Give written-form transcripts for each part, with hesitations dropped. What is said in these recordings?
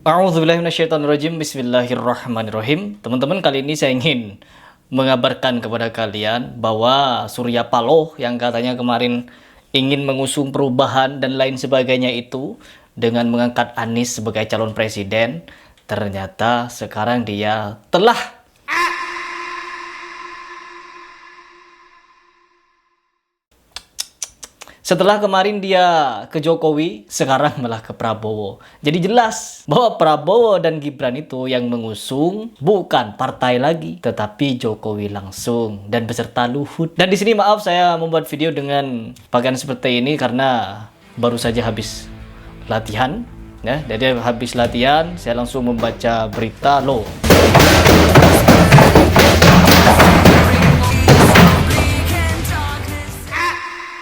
A'udzubillahiminasyaitonirrajim. Bismillahirrahmanirrahim. Teman-teman, kali ini saya ingin mengabarkan kepada kalian bahwa Surya Paloh yang katanya kemarin ingin mengusung perubahan dan lain sebagainya itu dengan mengangkat Anies sebagai calon presiden, ternyata sekarang dia telah setelah kemarin dia ke Jokowi, sekarang malah ke Prabowo. Jadi jelas bahwa Prabowo dan Gibran itu yang mengusung bukan partai lagi, tetapi Jokowi langsung dan beserta Luhut. Dan di sini maaf saya membuat video dengan pakaian seperti ini karena baru saja habis latihan. Ya, jadi habis latihan saya langsung membaca berita loh.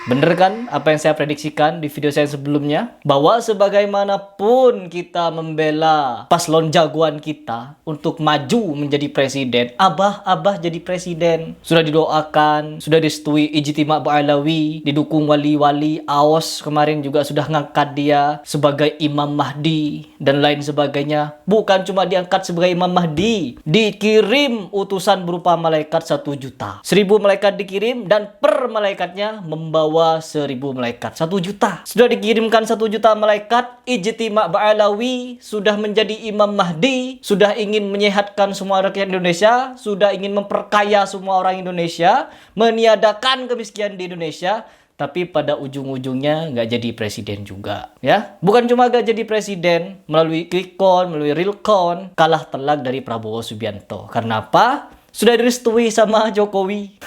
Bener kan apa yang saya prediksikan di video saya sebelumnya? Bahwa sebagaimanapun kita membela paslon jagoan kita untuk maju menjadi presiden, Abah jadi presiden. Sudah didoakan, sudah direstui Ijtima Ba'alawi, didukung wali-wali, AOS kemarin juga sudah ngangkat dia sebagai Imam Mahdi dan lain sebagainya. Bukan cuma diangkat sebagai Imam Mahdi, dikirim utusan berupa malaikat 1 juta. 1000 malaikat dikirim dan per malaikatnya membawa 1000 malaikat, 1 juta. Sudah dikirimkan 1 juta malaikat, Ijtima Ba'alawi sudah menjadi Imam Mahdi, sudah ingin menyehatkan semua rakyat Indonesia, sudah ingin memperkaya semua orang Indonesia, meniadakan kemiskinan di Indonesia, tapi pada ujung-ujungnya nggak jadi presiden juga, ya. Bukan cuma nggak jadi presiden, melalui quick count, melalui real count, kalah telak dari Prabowo Subianto. Karena apa? Sudah direstui sama Jokowi.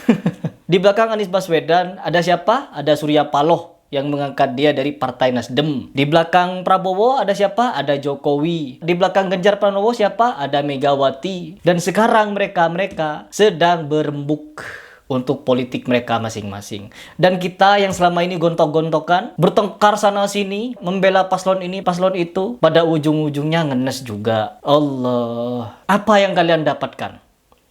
Di belakang Anies Baswedan ada siapa? Ada Surya Paloh yang mengangkat dia dari Partai Nasdem. Di belakang Prabowo ada siapa? Ada Jokowi. Di belakang Ganjar Pranowo siapa? Ada Megawati. Dan sekarang mereka sedang berembuk untuk politik mereka masing-masing. Dan kita yang selama ini gontok-gontokan, bertengkar sana sini, membela paslon ini, paslon itu, pada ujung-ujungnya ngenes juga. Allah. Apa yang kalian dapatkan?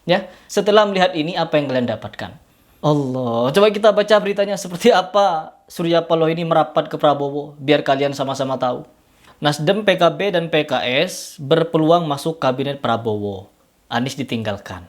Ya, setelah melihat ini apa yang kalian dapatkan? Allah, coba kita baca beritanya seperti apa Surya Paloh ini merapat ke Prabowo, biar kalian sama-sama tahu. Nasdem, PKB, dan PKS berpeluang masuk kabinet Prabowo. Anies ditinggalkan.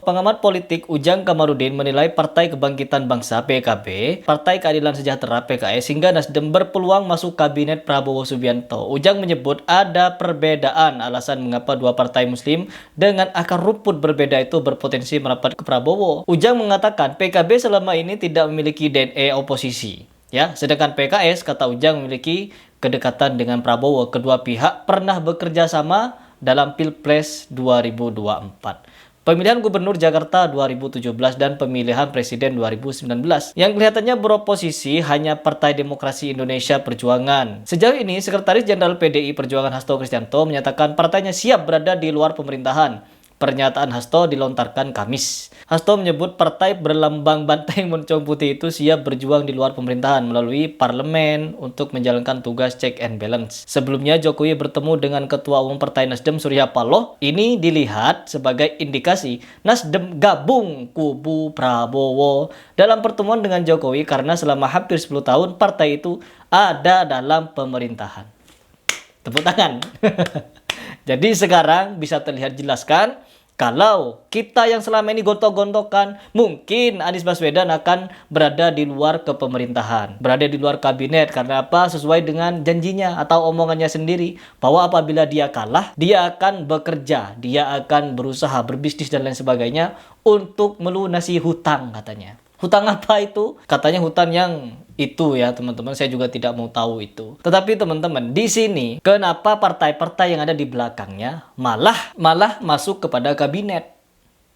Pengamat politik Ujang Kamarudin menilai Partai Kebangkitan Bangsa PKB, Partai Keadilan Sejahtera PKS, hingga Nasdem berpeluang masuk kabinet Prabowo Subianto. Ujang menyebut ada perbedaan alasan mengapa dua partai Muslim dengan akar rumput berbeda itu berpotensi merapat ke Prabowo. Ujang mengatakan PKB selama ini tidak memiliki DNA oposisi. Ya, sedangkan PKS, kata Ujang, memiliki kedekatan dengan Prabowo. Kedua pihak pernah bekerja sama dalam Pilpres 2024. Pemilihan Gubernur Jakarta 2017 dan pemilihan Presiden 2019. Yang kelihatannya beroposisi hanya Partai Demokrasi Indonesia Perjuangan. Sejauh ini, Sekretaris Jenderal PDI Perjuangan Hasto Kristianto menyatakan partainya siap berada di luar pemerintahan. Pernyataan Hasto dilontarkan Kamis. Hasto menyebut partai berlambang banteng moncong putih itu siap berjuang di luar pemerintahan melalui parlemen untuk menjalankan tugas check and balance. Sebelumnya Jokowi bertemu dengan Ketua Umum Partai Nasdem Surya Paloh. Ini dilihat sebagai indikasi Nasdem gabung kubu Prabowo dalam pertemuan dengan Jokowi karena selama hampir 10 tahun partai itu ada dalam pemerintahan. Tepuk tangan. Jadi sekarang bisa terlihat jelas kan, kalau kita yang selama ini gontok-gontokan, mungkin Anies Baswedan akan berada di luar kepemerintahan, berada di luar kabinet. Karena apa? Sesuai dengan janjinya atau omongannya sendiri, bahwa apabila dia kalah, dia akan bekerja, dia akan berusaha, berbisnis dan lain sebagainya untuk melunasi hutang katanya. Hutang apa itu? Katanya hutang yang itu ya teman-teman, saya juga tidak mau tahu itu. Tetapi teman-teman, di sini kenapa partai-partai yang ada di belakangnya malah masuk kepada kabinet?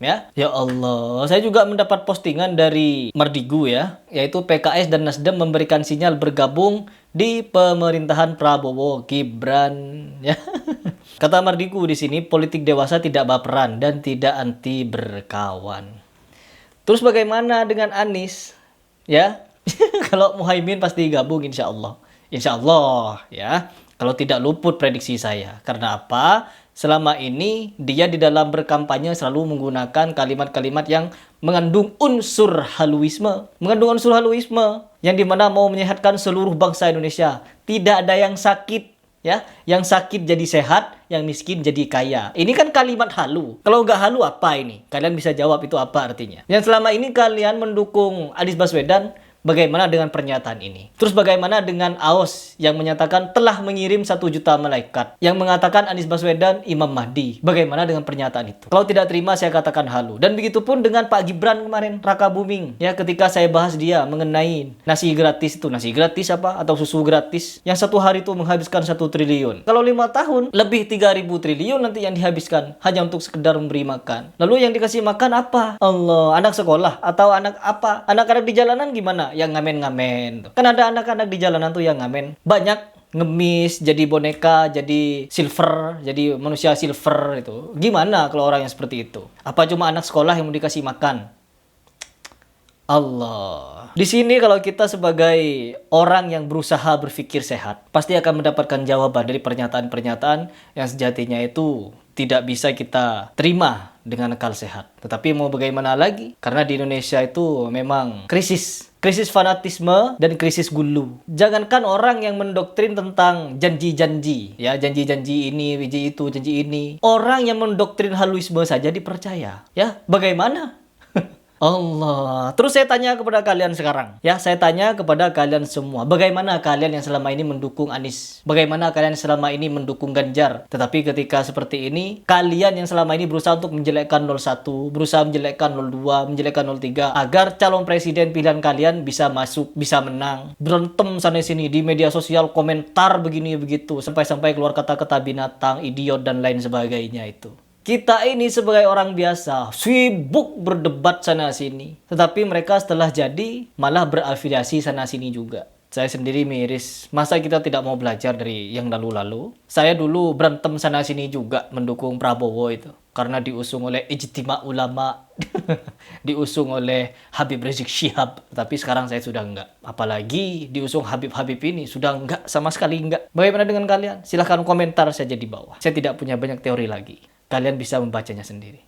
Ya Allah, saya juga mendapat postingan dari Mardigu ya, yaitu PKS dan Nasdem memberikan sinyal bergabung di pemerintahan Prabowo Gibran ya. Kata Mardigu di sini, politik dewasa tidak baperan dan tidak anti berkawan. Terus bagaimana dengan Anies? Ya, kalau Muhaimin pasti gabung insya Allah. Insya Allah ya. Kalau tidak luput prediksi saya. Karena apa? Selama ini dia di dalam berkampanye selalu menggunakan kalimat-kalimat yang mengandung unsur haluisme. Mengandung unsur haluisme yang dimana mau menyehatkan seluruh bangsa Indonesia. Tidak ada yang sakit. Ya, yang sakit jadi sehat, yang miskin jadi kaya. Ini kan kalimat halu. Kalau nggak halu apa ini? Kalian bisa jawab itu apa artinya. Yang selama ini kalian mendukung Anies Baswedan, bagaimana dengan pernyataan ini? Terus bagaimana dengan AOS yang menyatakan telah mengirim 1 juta malaikat, yang mengatakan Anies Baswedan Imam Mahdi? Bagaimana dengan pernyataan itu? Kalau tidak terima, saya katakan halu. Dan begitu pun dengan Pak Gibran kemarin, Raka Buming. Ya, ketika saya bahas dia mengenai nasi gratis itu. Nasi gratis apa? Atau susu gratis. Yang 1 hari itu menghabiskan 1 triliun. Kalau 5 tahun, lebih 3.000 triliun nanti yang dihabiskan. Hanya untuk sekedar memberi makan. Lalu yang dikasih makan apa? Allah, anak sekolah? Atau anak apa? Anak-anak di jalanan gimana? Yang ngamen-ngamen. Kan ada anak-anak di jalanan tuh yang ngamen. Banyak ngemis, jadi boneka, jadi silver, jadi manusia silver itu. Gimana kalau orang yang seperti itu? Apa cuma anak sekolah yang mau dikasih makan? Allah. Di sini kalau kita sebagai orang yang berusaha berpikir sehat, pasti akan mendapatkan jawaban dari pernyataan-pernyataan yang sejatinya itu tidak bisa kita terima dengan akal sehat. Tetapi mau bagaimana lagi? Karena di Indonesia itu memang krisis fanatisme dan krisis gulu. Jangankan orang yang mendoktrin tentang janji-janji, ya janji-janji ini, janji itu, janji ini. Orang yang mendoktrin haluisme saja dipercaya. Ya, bagaimana? Allah. Terus saya tanya kepada kalian sekarang. Ya, saya tanya kepada kalian semua. Bagaimana kalian yang selama ini mendukung Anies? Bagaimana kalian selama ini mendukung Ganjar? Tetapi ketika seperti ini, kalian yang selama ini berusaha untuk menjelekkan 01, berusaha menjelekkan 02, menjelekkan 03, agar calon presiden pilihan kalian bisa masuk, bisa menang. Berantem sana-sini di media sosial, komentar begini begitu. Sampai-sampai keluar kata-kata binatang, idiot, dan lain sebagainya itu. Kita ini sebagai orang biasa sibuk berdebat sana-sini. Tetapi mereka setelah jadi malah berafiliasi sana-sini juga. Saya sendiri miris. Masa kita tidak mau belajar dari yang lalu-lalu? Saya dulu berantem sana-sini juga mendukung Prabowo itu. Karena diusung oleh Ijtima Ulama. Diusung oleh Habib Rizik Syihab. Tapi sekarang saya sudah enggak. Apalagi diusung Habib-Habib ini. Sudah enggak, sama sekali enggak. Bagaimana dengan kalian? Silahkan komentar saja di bawah. Saya tidak punya banyak teori lagi. Kalian bisa membacanya sendiri.